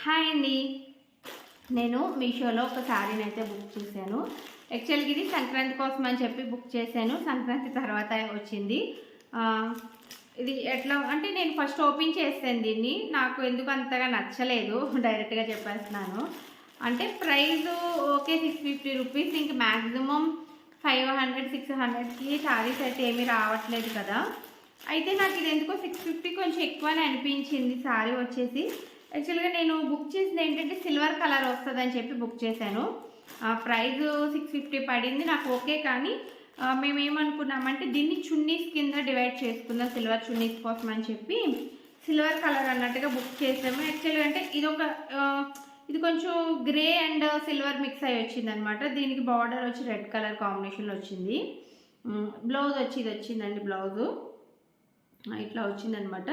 Hi అండి. నేను మీషోలో ఒక శారీని అయితే బుక్ చేశాను. యాక్చువల్గా ఇది సంక్రాంతి కోసం అని చెప్పి బుక్ చేశాను. సంక్రాంతి తర్వాత వచ్చింది. ఇది ఎట్లా అంటే నేను ఫస్ట్ ఓపెన్ చేశాను దీన్ని. నాకు ఎందుకు అంతగా నచ్చలేదు. డైరెక్ట్గా చెప్పేస్తున్నాను. అంటే ప్రైస్ ఓకే 650 రూపీస్. ఇంక మ్యాక్సిమం 500 600కి శారీస్ అయితే ఏమీ రావట్లేదు కదా. అయితే నాకు ఇది ఎందుకో 650 కొంచెం ఎక్కువనే అనిపించింది. శారీ వచ్చేసి యాక్చువల్గా నేను బుక్ చేసింది ఏంటంటే సిల్వర్ కలర్ వస్తుందని చెప్పి బుక్ చేశాను. ప్రైస్ 650 పడింది నాకు ఓకే. కానీ మేము ఏమనుకున్నామంటే దీన్ని చున్నీస్ కింద డివైడ్ చేసుకుందాం, సిల్వర్ చున్నీస్ కోసం అని చెప్పి సిల్వర్ కలర్ అన్నట్టుగా బుక్ చేసాము. యాక్చువల్గా అంటే ఇది కొంచెం గ్రే అండ్ సిల్వర్ మిక్స్ అయ్యి వచ్చింది అనమాట. దీనికి బార్డర్ వచ్చి రెడ్ కలర్ కాంబినేషన్లో వచ్చింది. బ్లౌజ్ వచ్చి ఇది వచ్చిందండి. బ్లౌజు ఇట్లా వచ్చిందనమాట.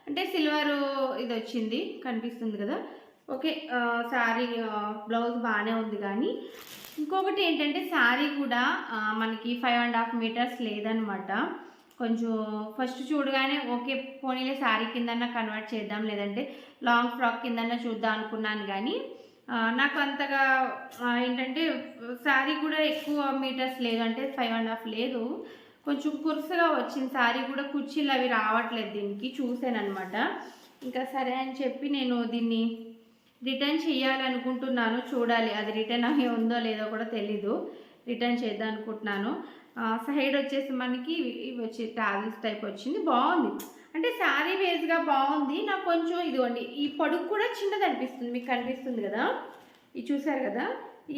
అంటే సిల్వర్ ఇది వచ్చింది, కనిపిస్తుంది కదా. ఓకే, శారీ బ్లౌజ్ బాగానే ఉంది. కానీ ఇంకొకటి ఏంటంటే శారీ కూడా మనకి 5.5 మీటర్స్ లేదనమాట. కొంచెం ఫస్ట్ చూడగానే ఓకే పోనీలే శారీ కిందన్నా కన్వర్ట్ చేద్దాం, లేదంటే లాంగ్ ఫ్రాక్ కిందన్నా చూద్దాం అనుకున్నాను. కానీ నాకు అంతగా ఏంటంటే శారీ కూడా ఎక్కువ మీటర్స్ లేదు, అంటే 5.5 లేదు. కొంచెం కురుసుగా వచ్చింది శారీ కూడా. కుర్చీలు అవి రావట్లేదు దీనికి. చూసాను అనమాట. ఇంకా సరే అని చెప్పి నేను దీన్ని రిటర్న్ చేయాలనుకుంటున్నాను. చూడాలి అది రిటర్న్ అయ్యి ఉందో లేదో కూడా తెలీదు. రిటర్న్ చేద్దాం అనుకుంటున్నాను. సైడ్ వచ్చేసి మనకి ఇవి వచ్చి ట్రావెల్స్ టైప్ వచ్చింది. బాగుంది, అంటే శారీ వేస్గా బాగుంది. నాకు కొంచెం ఇదిగోండి ఈ పొడుగు కూడా చిన్నది అనిపిస్తుంది. మీకు కనిపిస్తుంది కదా, ఇది చూసారు కదా,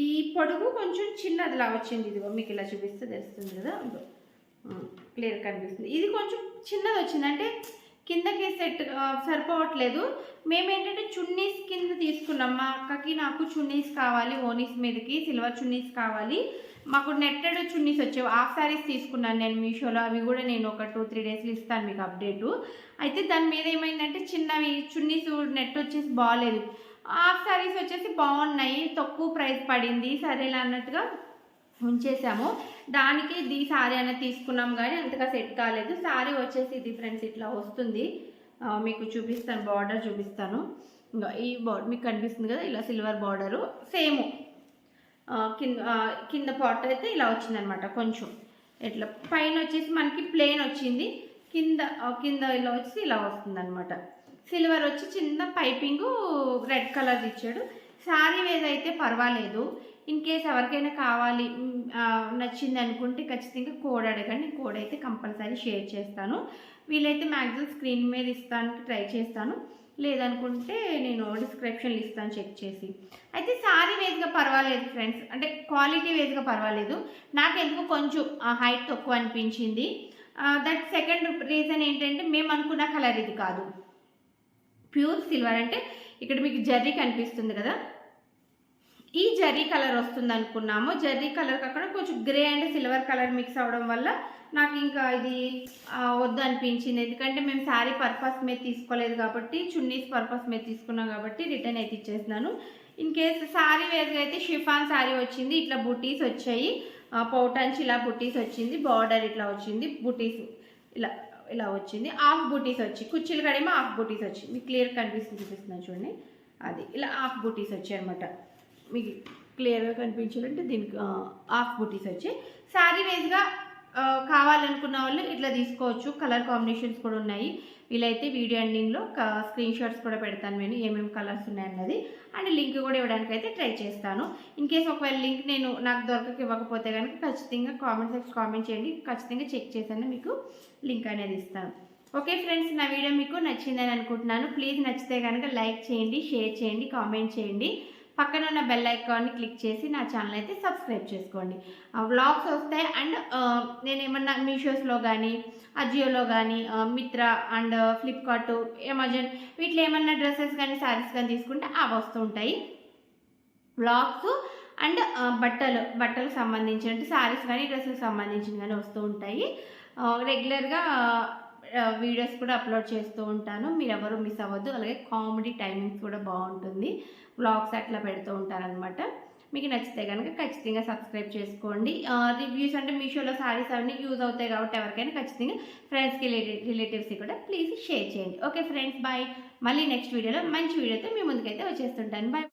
ఈ పొడుగు కొంచెం చిన్నదిలా వచ్చింది. ఇదిగో మీకు ఇలా చూపిస్తే తెలుస్తుంది కదా, క్లియర్ కనిపిస్తుంది. ఇది కొంచెం చిన్నది వచ్చింది, అంటే కిందకి సెట్ సరిపోవట్లేదు. మేమేంటంటే చున్నీస్ కింద తీసుకున్నాం. మా అక్కకి నాకు చున్నీస్ కావాలి, ఓనీస్ మీదకి సిల్వర్ చున్నీస్ కావాలి. మాకు నెట్టెడ్ చున్నీస్ వచ్చేవి. హాఫ్ శారీస్ తీసుకున్నాను నేను మీషోలో. అవి కూడా నేను ఒక 2-3 డేస్లో ఇస్తాను మీకు అప్డేటు. అయితే దాని మీద ఏమైందంటే చిన్నవి చున్నీస్ నెట్ వచ్చేసి బాగాలేదు. హాఫ్ శారీస్ వచ్చేసి బాగున్నాయి, తక్కువ ప్రైస్ పడింది. సరేలా అన్నట్టుగా ఉంచేసాము. దానికి ఈ శారీ అనేది తీసుకున్నాం, కానీ అంతగా సెట్ కాలేదు. శారీ వచ్చేసి ఇది ఫ్రెండ్స్ ఇట్లా వస్తుంది. మీకు చూపిస్తాను, బార్డర్ చూపిస్తాను. ఇంకా ఈ బార్డర్ మీకు కనిపిస్తుంది కదా, ఇలా సిల్వర్ బార్డరు సేమ్. కింద పార్ట్ అయితే ఇలా వచ్చిందనమాట. కొంచెం ఇట్లా పైన వచ్చేసి మనకి ప్లెయిన్ వచ్చింది, కింద ఇలా వచ్చి ఇలా వస్తుంది అనమాట. సిల్వర్ వచ్చి చిన్న పైపింగు రెడ్ కలర్ ఇచ్చాడు. శారీ వేజ్ అయితే పర్వాలేదు. ఇన్ కేస్ ఎవరికైనా కావాలి నచ్చింది అనుకుంటే ఖచ్చితంగా కోడ్ అడగండి. కోడ్ అయితే కంపల్సరీ షేర్ చేస్తాను. వీలైతే మ్యాక్సిమం స్క్రీన్ మీద ఇస్తానికి ట్రై చేస్తాను, లేదనుకుంటే నేను డిస్క్రిప్షన్లో ఇస్తాను చెక్ చేసి. అయితే శారీ వేజ్గా పర్వాలేదు ఫ్రెండ్స్, అంటే క్వాలిటీ వేజ్గా పర్వాలేదు. నాకు ఎందుకు కొంచెం హైట్ తక్కువ అనిపించింది. దట్ సెకండ్ రీజన్ ఏంటంటే మేము అనుకున్న కలర్ ఇది కాదు, ప్యూర్ సిల్వర్. అంటే ఇక్కడ మీకు జర్రీ కనిపిస్తుంది కదా, ఈ జర్రీ కలర్ వస్తుంది అనుకున్నాము. జర్రీ కలర్ కాకుండా కొంచెం grey and silver colour mix అవ్వడం వల్ల నాకు ఇంకా ఇది వద్దు అనిపించింది. ఎందుకంటే మేము శారీ పర్పస్ మీద తీసుకోలేదు కాబట్టి, చున్నీస్ పర్పస్ మీద తీసుకున్నాం కాబట్టి రిటర్న్ అయితే ఇచ్చేసినాను. ఇన్ కేస్ శారీ వేరుగా అయితే షిఫాన్ శారీ వచ్చింది. ఇట్లా బుటీస్ వచ్చాయి, పౌటంచి ఇలా బుటీస్ వచ్చింది, బార్డర్ ఇట్లా వచ్చింది, బుటీస్ ఇలా వచ్చింది. హాఫ్ బుటీస్ వచ్చి కుర్చీలు కడేమో హాఫ్ బుటీస్ వచ్చి మీకు క్లియర్ చూపిస్తున్నాను చూడండి. అది ఇలా హాఫ్ బుటీస్ వచ్చాయి అనమాట. మీకు క్లియర్గా కనిపించాలంటే దీనికి హాఫ్ బుటీస్ వచ్చి శారీ వేజ్గా కావాలనుకున్న వాళ్ళు ఇట్లా తీసుకోవచ్చు. కలర్ కాంబినేషన్స్ కూడా ఉన్నాయి. వీలైతే వీడియో ఎండింగ్లో స్క్రీన్ షాట్స్ కూడా పెడతాను నేను, ఏమేమి కలర్స్ ఉన్నాయన్నది. అండ్ లింక్ కూడా ఇవ్వడానికి అయితే ట్రై చేస్తాను. ఇన్ కేస్ ఒకవేళ లింక్ నాకు ఇవ్వకపోతే కనుక ఖచ్చితంగా కామెంట్ చేయండి. ఖచ్చితంగా చెక్ చేశాను, మీకు లింక్ అనేది ఇస్తాను. ఓకే ఫ్రెండ్స్, నా వీడియో మీకు నచ్చిందని అనుకుంటున్నాను. ప్లీజ్ నచ్చితే కనుక లైక్ చేయండి, షేర్ చేయండి, కామెంట్ చేయండి. పక్కన ఉన్న బెల్ ఐకాన్ని క్లిక్ చేసి నా ఛానల్ అయితే సబ్స్క్రైబ్ చేసుకోండి. వ్లాగ్స్ వస్తాయి. అండ్ నేను ఏమన్నా మీషోస్లో కానీ, అజియోలో కానీ, మిత్రా అండ్ ఫ్లిప్కార్ట్, అమెజాన్ వీటిలో ఏమన్నా డ్రెస్సెస్ కానీ శారీస్ కానీ తీసుకుంటే అవి వస్తూ ఉంటాయి. వ్లాగ్స్ అండ్ బట్టలకు సంబంధించిన అంటే శారీస్ కానీ డ్రెస్సెస్ సంబంధించిన కానీ వస్తూ ఉంటాయి. రెగ్యులర్గా వీడియోస్ కూడా అప్లోడ్ చేస్తూ ఉంటాను, మీరు ఎవరు మిస్ అవ్వద్దు. అలాగే కామెడీ టైమింగ్స్ కూడా బాగుంటుంది, వ్లాగ్స్ అట్లా పెడుతూ ఉంటారనమాట. మీకు నచ్చితే కనుక ఖచ్చితంగా సబ్స్క్రైబ్ చేసుకోండి. రివ్యూస్ అంటే మీషోలో శారీస్ అవన్నీ యూజ్ అవుతాయి కాబట్టి ఎవరికైనా ఖచ్చితంగా ఫ్రెండ్స్కి రిలేటివ్స్కి కూడా ప్లీజ్ షేర్ చేయండి. Okay friends, bye. మళ్ళీ నెక్స్ట్ వీడియోలో మంచి వీడియోతో మీ ముందుకైతే వచ్చేస్తుంటాను. బాయ్.